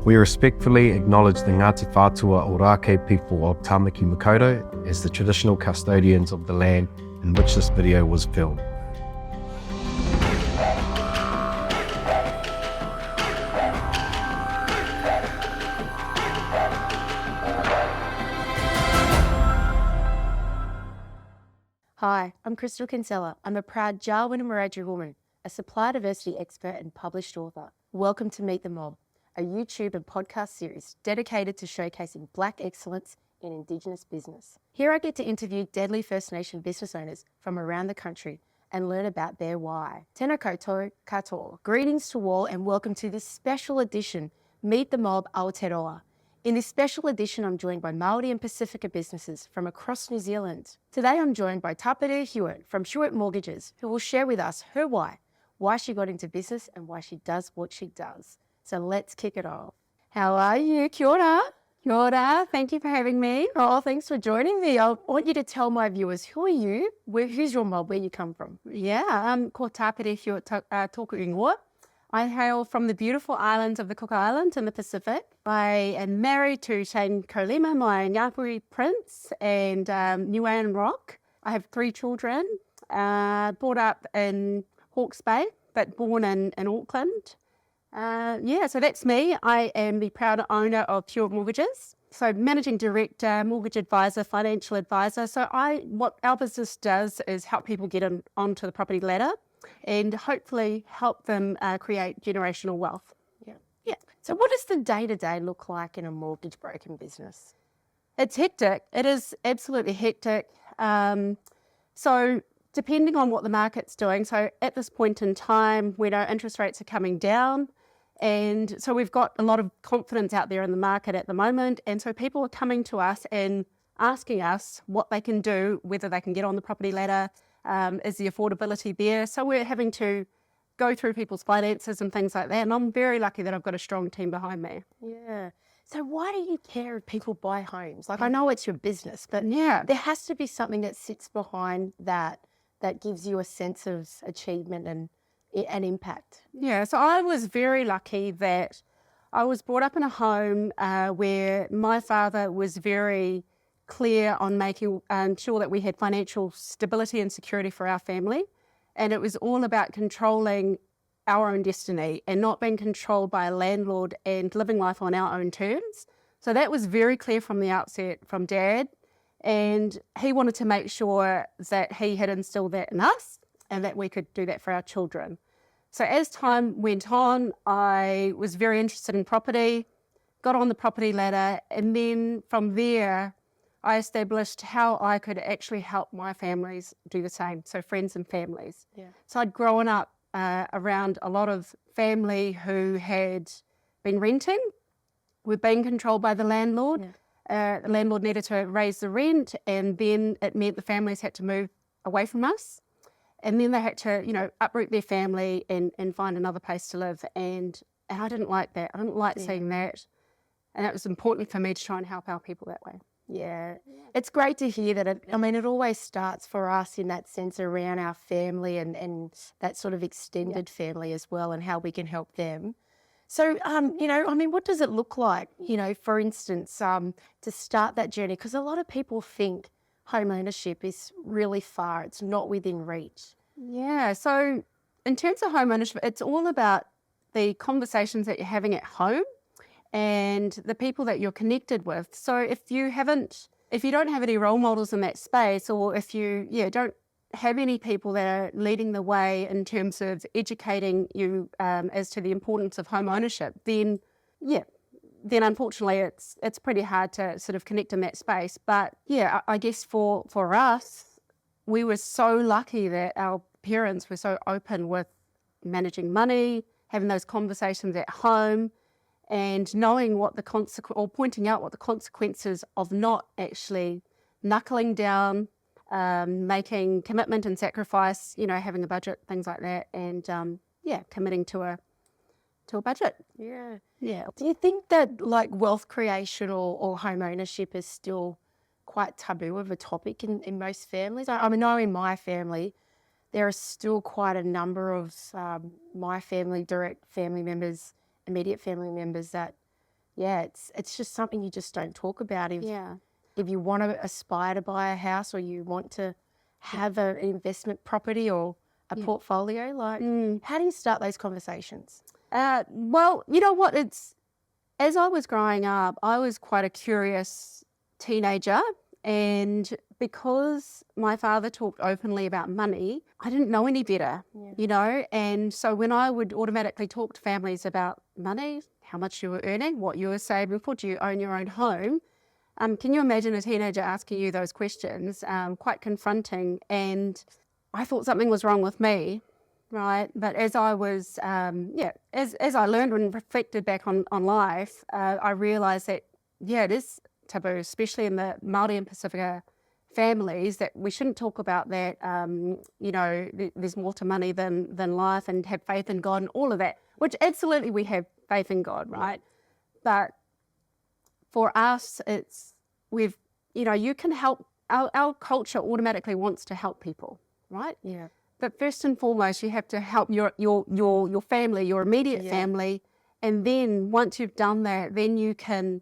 We respectfully acknowledge the Ngāti Whātua Ōrākei people of Tāmaki Makaurau as the traditional custodians of the land in which this video was filmed. Hi, I'm Crystal Kinsella. I'm a proud Jawoyn and Wiradjuri woman, a supply diversity expert and published author. Welcome to Meet the Mob, a YouTube and podcast series dedicated to showcasing Black excellence in Indigenous business. Here I get to interview deadly First Nation business owners from around the country and learn about their why. Tēnā koutou katoa. Greetings to all and welcome to this special edition, Meet the Mob Aotearoa. In this special edition, I'm joined by Māori and Pacifica businesses from across New Zealand. Today, I'm joined by Tapere Hewitt from Hewitt Mortgages, who will share with us her why she got into business and why she does what she does. So let's kick it off. How are you? Kia ora. Kia ora. Thank you for having me. Oh, thanks for joining me. I want you to tell my viewers, who are you? Who's your mob? Where you come from? Yeah, ko Tapere Hewitt tōku ingoa. I hail from the beautiful islands of the Cook Islands in the Pacific. I am married to Shane Kolima, my Ngāpuhi prince, and Niuan Rock. I have 3 children, brought up in Hawke's Bay, but born in Auckland. So that's me. I am the proud owner of Hewitt Mortgages. So managing director, mortgage advisor, financial advisor. So what our business does is help people get onto the property ladder and hopefully help them create generational wealth. Yeah. So what does the day-to-day look like in a mortgage broking business? It's hectic. It is absolutely hectic. So depending on what the market's doing, so at this point in time, we know interest rates are coming down, and so we've got a lot of confidence out there in the market at the moment, and so people are coming to us and asking us what they can do, whether they can get on the property ladder, is the affordability there. So we're having to go through people's finances and things like that, and I'm very lucky that I've got a strong team behind me. Yeah. So why do you care if people buy homes? Like, I know it's your business, but Yeah, there has to be something that sits behind that gives you a sense of achievement and an impact. Yeah, so I was very lucky that I was brought up in a home where my father was very clear on making sure that we had financial stability and security for our family. And it was all about controlling our own destiny and not being controlled by a landlord and living life on our own terms. So that was very clear from the outset from Dad. And he wanted to make sure that he had instilled that in us and that we could do that for our children. So as time went on, I was very interested in property, got on the property ladder, and then from there, I established how I could actually help my families do the same, so friends and families. Yeah. So I'd grown up around a lot of family who had been renting, were being controlled by the landlord. Yeah. The landlord needed to raise the rent, and then it meant the families had to move away from us. And then they had to, uproot their family and find another place to live. And I didn't like that. I didn't like seeing that. And it was important for me to try and help our people that way. Yeah. It's great to hear that. It always starts for us in that sense around our family and that sort of extended family as well, and how we can help them. So, what does it look like, for instance, to start that journey? Because a lot of people think home ownership is really far. It's not within reach. Yeah. So in terms of home ownership, it's all about the conversations that you're having at home and the people that you're connected with. So if you don't have any role models in that space, or if you don't have any people that are leading the way in terms of educating you as to the importance of home ownership, then unfortunately it's pretty hard to sort of connect in that space. But yeah, I guess for us, we were so lucky that our parents were so open with managing money, having those conversations at home, and knowing what pointing out what the consequences of not actually knuckling down, making commitment and sacrifice, having a budget, things like that, and committing to a budget. Yeah. Yeah. Do you think that wealth creation or home ownership is still quite taboo of a topic in most families? I know in my family, there are still quite a number of my family, direct family members, immediate family members that yeah, it's just something you just don't talk about. Yeah. If you want to aspire to buy a house or you want to have an investment property or a portfolio, like how do you start those conversations? Well, you know what? As I was growing up, I was quite a curious teenager. And because my father talked openly about money, I didn't know any better, you know. And so when I would automatically talk to families about money, how much you were earning, what you were saving for, do you own your own home? Can you imagine a teenager asking you those questions? Quite confronting. And I thought something was wrong with me, right? But as I was, as I learned and reflected back on life, I realised that, it is taboo, especially in the Māori and Pacifica families, that we shouldn't talk about that. You know, there's more to money than life, and have faith in God and all of that, which absolutely we have faith in God, right? But for us, you can help, our culture automatically wants to help people, right? Yeah. But first and foremost, you have to help your family, your immediate family. And then once you've done that, then you can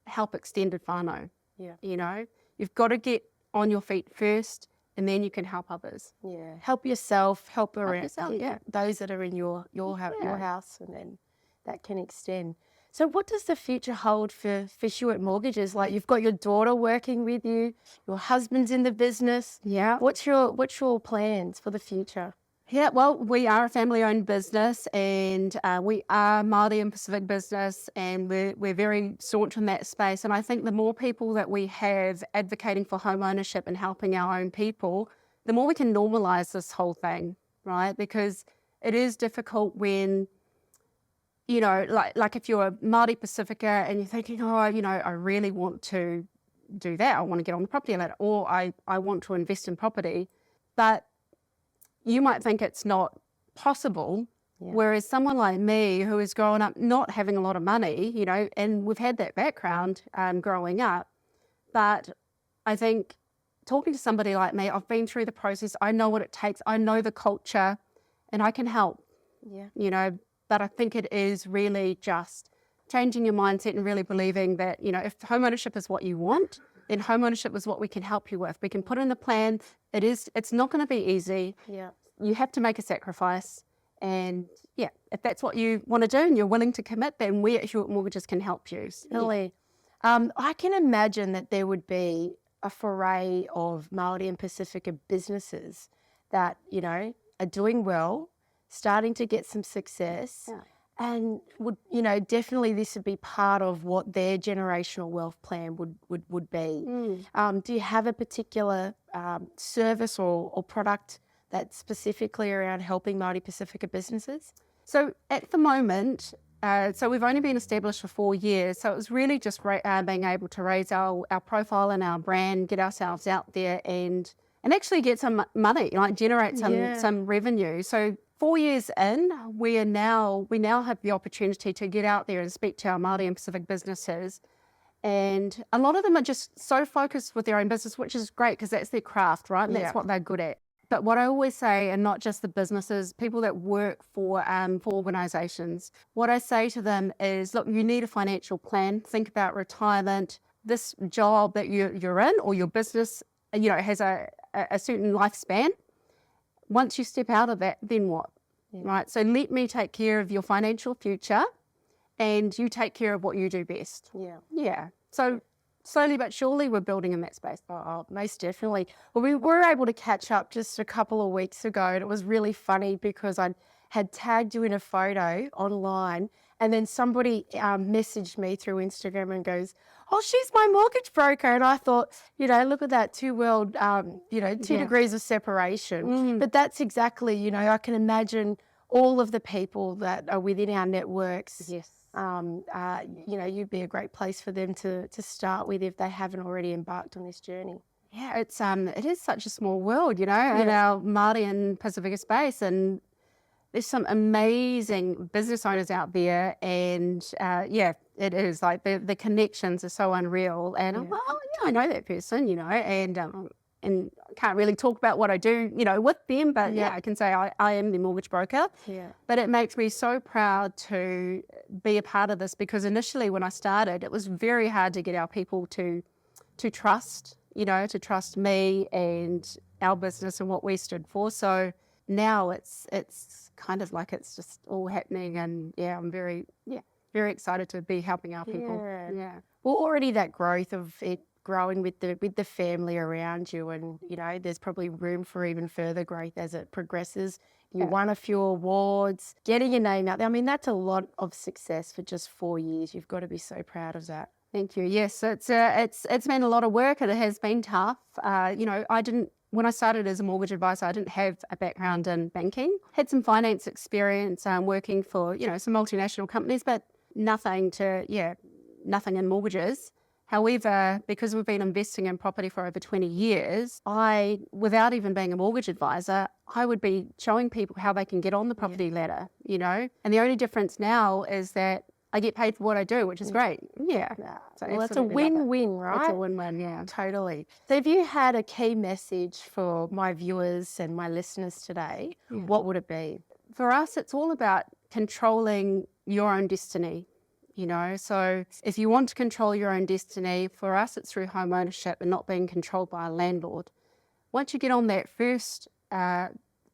help extended whānau. Yeah. You know, you've got to get on your feet first, and then you can help others. Yeah. Help yourself, help around yourself, those that are in your house, and then that can extend. So what does the future hold for Hewitt Mortgages? Like, you've got your daughter working with you, your husband's in the business. Yeah. What's your plans for the future? Yeah, well, we are a family-owned business, and we are Māori and Pacific business, and we're very staunch in that space. And I think the more people that we have advocating for home ownership and helping our own people, the more we can normalise this whole thing, right? Because it is difficult when, you know, like if you're a Māori Pacifica and you're thinking, oh, you know, I really want to do that. I want to get on the property ladder, or I want to invest in property, but you might think it's not possible. Whereas someone like me, who has grown up not having a lot of money, you know, and we've had that background growing up, but I think talking to somebody like me, I've been through the process, I know what it takes, I know the culture, and I can help, you know. But I think it is really just changing your mindset and really believing that, you know, if home ownership is what you want, then home ownership is what we can help you with. We can put in the plan. It's not going to be easy. Yeah. You have to make a sacrifice. And if that's what you want to do and you're willing to commit, then we at Hewitt Mortgages can help you. Really. I can imagine that there would be a foray of Māori and Pacifica businesses that, you know, are doing well, starting to get some success, and would, you know, definitely this would be part of what their generational wealth plan would be. Do you have a particular service or product that's specifically around helping Māori Pacifica businesses? So at the moment, so we've only been established for 4 years, so it was really just being able to raise our profile and our brand, get ourselves out there, and actually get some money, like generate some revenue. So 4 years in, we now have the opportunity to get out there and speak to our Māori and Pacific businesses. And a lot of them are just so focused with their own business, which is great because that's their craft, right? And that's what they're good at. But what I always say, and not just the businesses, people that work for organisations, what I say to them is, look, you need a financial plan. Think about retirement. This job that you're in, or your business, you know, has a certain lifespan. Once you step out of that, then what? Right? So let me take care of your financial future, and you take care of what you do best. So slowly but surely we're building in that space. Oh, most definitely. Well, we were able to catch up just a couple of weeks ago, and it was really funny because I had tagged you in a photo online, and then somebody messaged me through Instagram and goes, oh, she's my mortgage broker. And I thought, you know, look at that, two degrees of separation. But that's exactly, you know, I can imagine all of the people that are within our networks. Yes. You know, you'd be a great place for them to start with if they haven't already embarked on this journey. Yeah, it is such a small world, you know, in our Māori and Pacifica space, and there's some amazing business owners out there, and it is like the connections are so unreal. And well, I know that person, you know, and can't really talk about what I do, with them, but yeah, I can say I am the mortgage broker. Yeah. But it makes me so proud to be a part of this, because initially when I started, it was very hard to get our people to trust, to trust me and our business and what we stood for. So now it's kind of like it's just all happening, and I'm very excited to be helping our people. Yeah. Well, already that growth of it growing with the family around you, and there's probably room for even further growth as it progresses. You won a few awards, getting your name out there. I mean, that's a lot of success for just 4 years. You've got to be so proud of that. Thank you. Yes, it's been a lot of work, and it has been tough. When I started as a mortgage advisor, I didn't have a background in banking. Had some finance experience working for some multinational companies, but nothing in mortgages. However, because we've been investing in property for over 20 years, without even being a mortgage advisor, I would be showing people how they can get on the property ladder, And the only difference now is that I get paid for what I do, which is great. Yeah. So well, it's a win-win, right? It's a win-win, yeah. Totally. So if you had a key message for my viewers and my listeners today, what would it be? For us, it's all about controlling your own destiny. So if you want to control your own destiny, for us, it's through home ownership and not being controlled by a landlord. Once you get on that first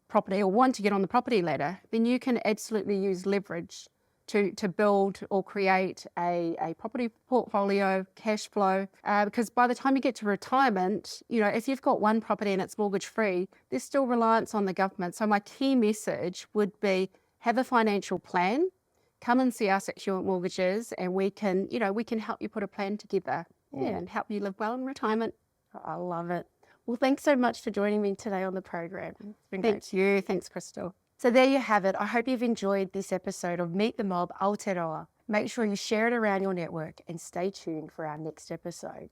property, or want to get on the property ladder, then you can absolutely use leverage to build or create a property portfolio, cash flow, because by the time you get to retirement, if you've got one property and it's mortgage free, there's still reliance on the government. So my key message would be, have a financial plan. Come and see us at Hewitt Mortgages, and we can help you put a plan together and help you live well in retirement. I love it. Well, thanks so much for joining me today on the program. It's been Thank you. Thanks, Crystal. So there you have it. I hope you've enjoyed this episode of Meet the Mob Aotearoa. Make sure you share it around your network and stay tuned for our next episode.